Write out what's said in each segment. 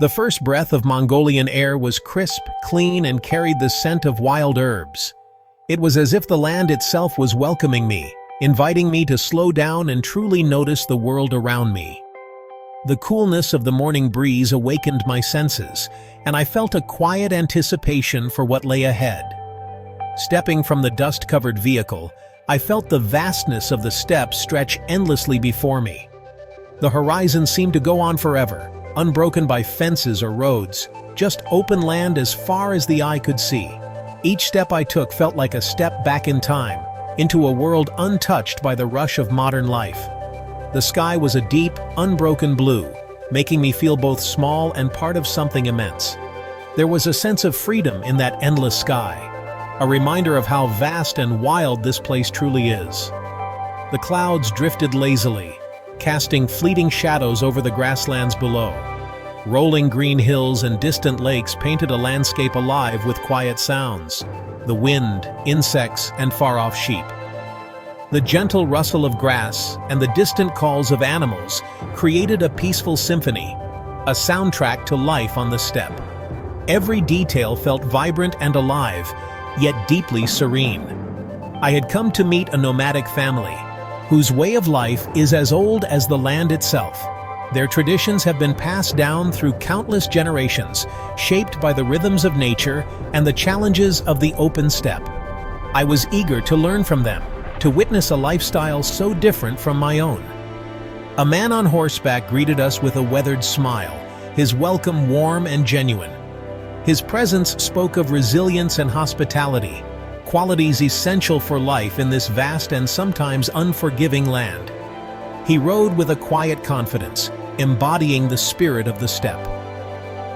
The first breath of Mongolian air was crisp, clean, and carried the scent of wild herbs. It was as if the land itself was welcoming me, inviting me to slow down and truly notice the world around me. The coolness of the morning breeze awakened my senses, and I felt a quiet anticipation for what lay ahead. Stepping from the dust-covered vehicle, I felt the vastness of the steppe stretch endlessly before me. The horizon seemed to go on forever, unbroken by fences or roads, just open land as far as the eye could see. Each step I took felt like a step back in time, into a world untouched by the rush of modern life. The sky was a deep, unbroken blue, making me feel both small and part of something immense. There was a sense of freedom in that endless sky, a reminder of how vast and wild this place truly is. The clouds drifted lazily, casting fleeting shadows over the grasslands below. Rolling green hills and distant lakes painted a landscape alive with quiet sounds: the wind, insects, and far-off sheep. The gentle rustle of grass and the distant calls of animals created a peaceful symphony, a soundtrack to life on the steppe. Every detail felt vibrant and alive, yet deeply serene. I had come to meet a nomadic family, whose way of life is as old as the land itself. Their traditions have been passed down through countless generations, shaped by the rhythms of nature and the challenges of the open steppe. I was eager to learn from them, to witness a lifestyle so different from my own. A man on horseback greeted us with a weathered smile, his welcome warm and genuine. His presence spoke of resilience and hospitality, qualities essential for life in this vast and sometimes unforgiving land. He rode with a quiet confidence, embodying the spirit of the steppe.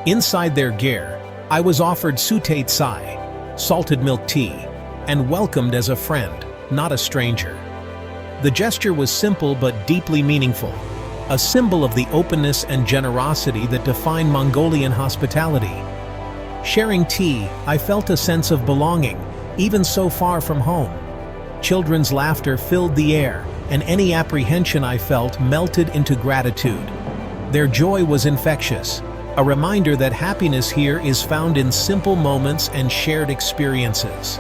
Inside their ger, I was offered sutate sai, salted milk tea, and welcomed as a friend, not a stranger. The gesture was simple but deeply meaningful, a symbol of the openness and generosity that define Mongolian hospitality. Sharing tea, I felt a sense of belonging, even so far from home. Children's laughter filled the air, and any apprehension I felt melted into gratitude. Their joy was infectious, a reminder that happiness here is found in simple moments and shared experiences.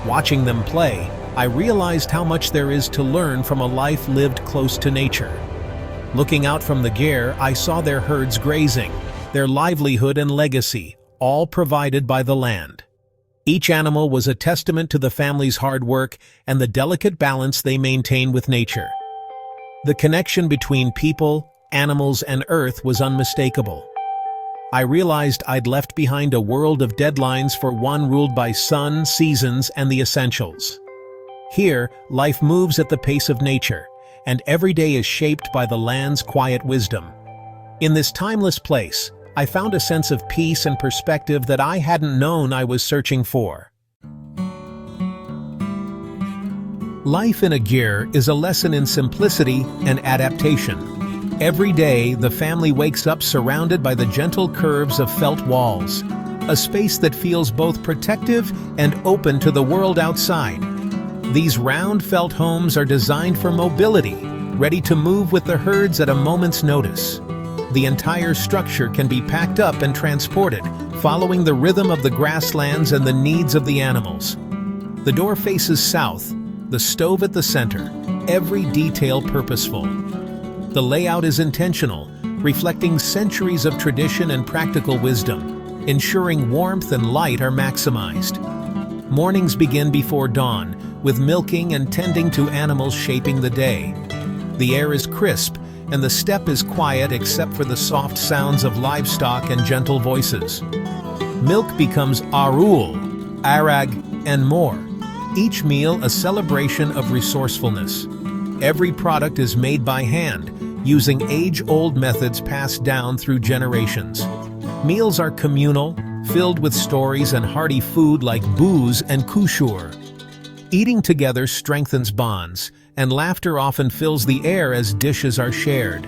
Watching them play, I realized how much there is to learn from a life lived close to nature. Looking out from the ger, I saw their herds grazing, their livelihood and legacy, all provided by the land. Each animal was a testament to the family's hard work and the delicate balance they maintain with nature. The connection between people, animals, and earth was unmistakable. I realized I'd left behind a world of deadlines for one ruled by sun, seasons, and the essentials. Here, life moves at the pace of nature, and every day is shaped by the land's quiet wisdom. In this timeless place, I found a sense of peace and perspective that I hadn't known I was searching for. Life in a ger is a lesson in simplicity and adaptation. Every day, the family wakes up surrounded by the gentle curves of felt walls, a space that feels both protective and open to the world outside. These round felt homes are designed for mobility, ready to move with the herds at a moment's notice. The entire structure can be packed up and transported, following the rhythm of the grasslands and the needs of the animals. The door faces south, the stove at the center, every detail purposeful. The layout is intentional, reflecting centuries of tradition and practical wisdom, ensuring warmth and light are maximized. Mornings begin before dawn, with milking and tending to animals shaping the day. The air is crisp, and the steppe is quiet except for the soft sounds of livestock and gentle voices. Milk becomes arul, airag, and more, each meal a celebration of resourcefulness. Every product is made by hand, using age-old methods passed down through generations. Meals are communal, filled with stories and hearty food like booze and kushur. Eating together strengthens bonds, and laughter often fills the air as dishes are shared.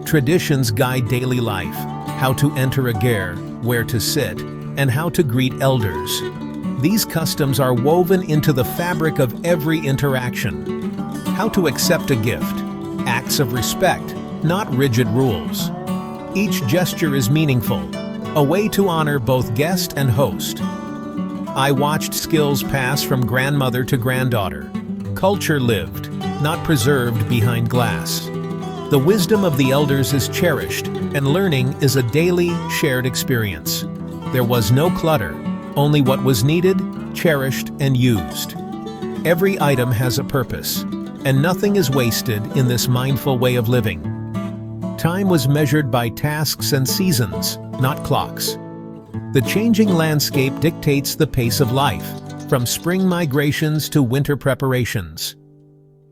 Traditions guide daily life, how to enter a ger, where to sit, and how to greet elders. These customs are woven into the fabric of every interaction. How to accept a gift, acts of respect, not rigid rules. Each gesture is meaningful, a way to honor both guest and host. I watched skills pass from grandmother to granddaughter. Culture lived, not preserved behind glass. The wisdom of the elders is cherished, and learning is a daily, shared experience. There was no clutter, only what was needed, cherished, and used. Every item has a purpose, and nothing is wasted in this mindful way of living. Time was measured by tasks and seasons, not clocks. The changing landscape dictates the pace of life, from spring migrations to winter preparations.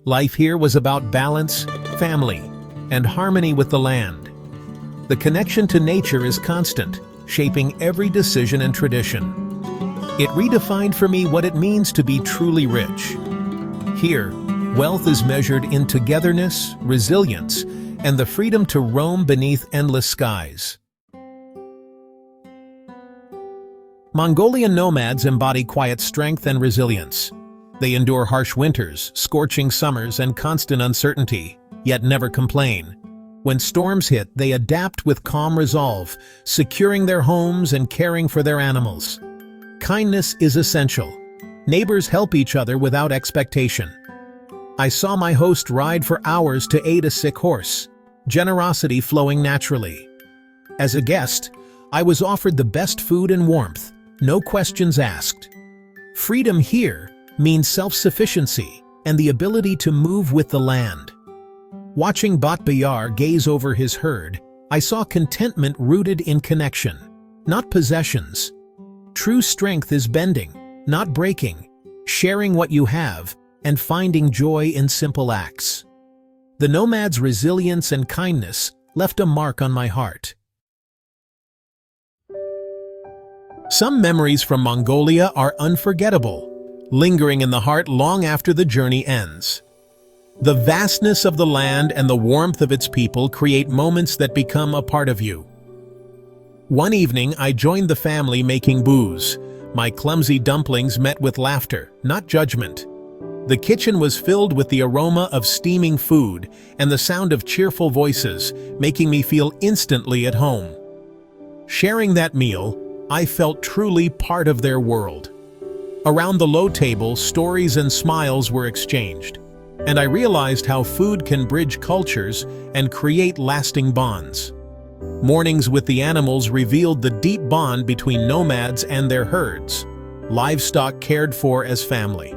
Life here was about balance, family, and harmony with the land. The connection to nature is constant, shaping every decision and tradition. It redefined for me what it means to be truly rich. Here, wealth is measured in togetherness, resilience, and the freedom to roam beneath endless skies. Mongolian nomads embody quiet strength and resilience. They endure harsh winters, scorching summers, and constant uncertainty, yet never complain. When storms hit, they adapt with calm resolve, securing their homes and caring for their animals. Kindness is essential. Neighbors help each other without expectation. I saw my host ride for hours to aid a sick horse, generosity flowing naturally. As a guest, I was offered the best food and warmth, no questions asked. Freedom here means self-sufficiency and the ability to move with the land. Watching Bayar gaze over his herd, I saw contentment rooted in connection, not possessions. True strength is bending, not breaking, sharing what you have, and finding joy in simple acts. The nomad's resilience and kindness left a mark on my heart. Some memories from Mongolia are unforgettable, lingering in the heart long after the journey ends. The vastness of the land and the warmth of its people create moments that become a part of you. One evening, I joined the family making booze. My clumsy dumplings met with laughter, not judgment. The kitchen was filled with the aroma of steaming food and the sound of cheerful voices, making me feel instantly at home. Sharing that meal, I felt truly part of their world. Around the low table, stories and smiles were exchanged, and I realized how food can bridge cultures and create lasting bonds. Mornings with the animals revealed the deep bond between nomads and their herds, livestock cared for as family.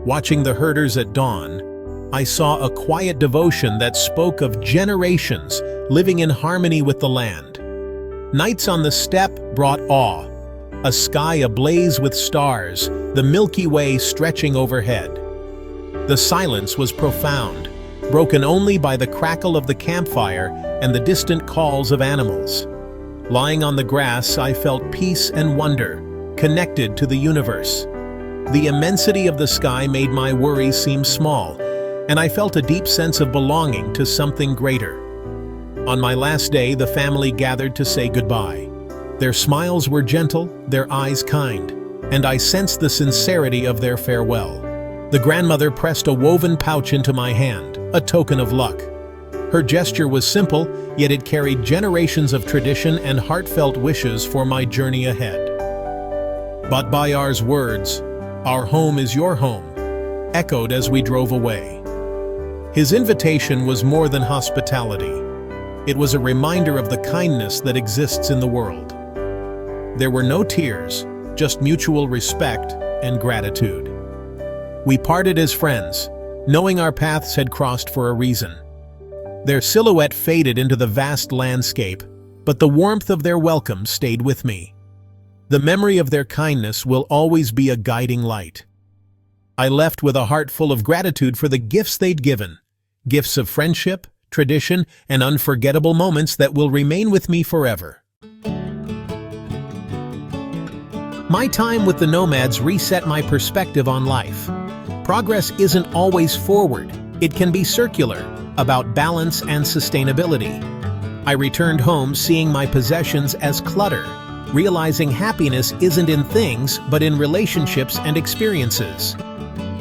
Watching the herders at dawn, I saw a quiet devotion that spoke of generations living in harmony with the land. Nights on the steppe brought awe, a sky ablaze with stars, the Milky Way stretching overhead. The silence was profound, broken only by the crackle of the campfire and the distant calls of animals. Lying on the grass, I felt peace and wonder, connected to the universe. The immensity of the sky made my worries seem small, and I felt a deep sense of belonging to something greater. On my last day, the family gathered to say goodbye. Their smiles were gentle, their eyes kind, and I sensed the sincerity of their farewell. The grandmother pressed a woven pouch into my hand, a token of luck. Her gesture was simple, yet it carried generations of tradition and heartfelt wishes for my journey ahead. Bayar's words, "Our home is your home," echoed as we drove away. His invitation was more than hospitality. It was a reminder of the kindness that exists in the world. There were no tears, just mutual respect and gratitude. We parted as friends, knowing our paths had crossed for a reason. Their silhouette faded into the vast landscape, but the warmth of their welcome stayed with me. The memory of their kindness will always be a guiding light. I left with a heart full of gratitude for the gifts they'd given, gifts of friendship, tradition, and unforgettable moments that will remain with me forever. My time with the nomads reset my perspective on life. Progress isn't always forward. It can be circular, about balance and sustainability. I returned home seeing my possessions as clutter, realizing happiness isn't in things but in relationships and experiences.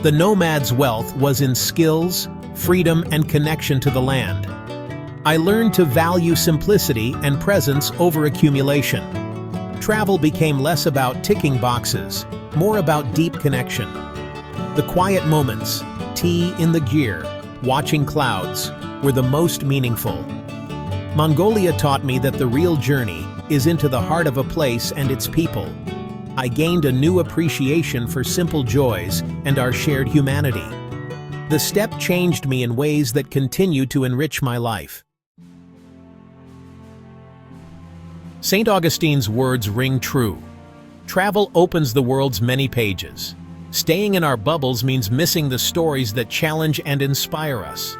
The nomad's wealth was in skills, freedom, and connection to the land. I learned to value simplicity and presence over accumulation. Travel became less about ticking boxes, more about deep connection. The quiet moments, tea in the gear, watching clouds, were the most meaningful. Mongolia taught me that the real journey is into the heart of a place and its people. I gained a new appreciation for simple joys and our shared humanity. The steppe changed me in ways that continue to enrich my life. St. Augustine's words ring true. Travel opens the world's many pages. Staying in our bubbles means missing the stories that challenge and inspire us.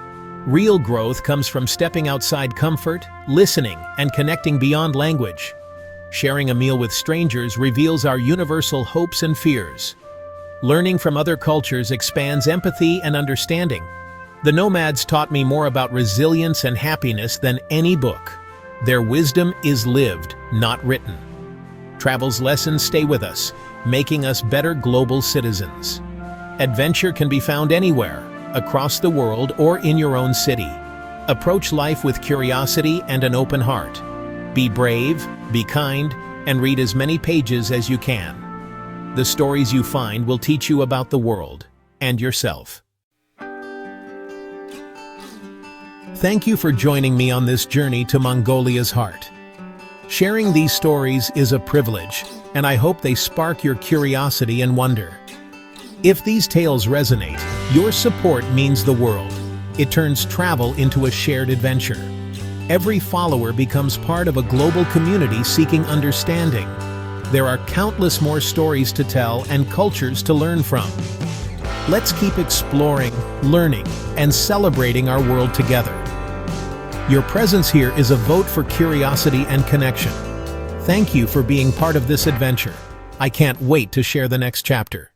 Real growth comes from stepping outside comfort, listening, and connecting beyond language. Sharing a meal with strangers reveals our universal hopes and fears. Learning from other cultures expands empathy and understanding. The Nomads taught me more about resilience and happiness than any book. Their wisdom is lived, not written. Travel's lessons stay with us, making us better global citizens. Adventure can be found anywhere, across the world or in your own city. Approach life with curiosity and an open heart. Be brave, be kind, and read as many pages as you can. The stories you find will teach you about the world and yourself. Thank you for joining me on this journey to Mongolia's heart. Sharing these stories is a privilege, and I hope they spark your curiosity and wonder. If these tales resonate, your support means the world. It turns travel into a shared adventure. Every follower becomes part of a global community seeking understanding. There are countless more stories to tell and cultures to learn from. Let's keep exploring, learning, and celebrating our world together. Your presence here is a vote for curiosity and connection. Thank you for being part of this adventure. I can't wait to share the next chapter.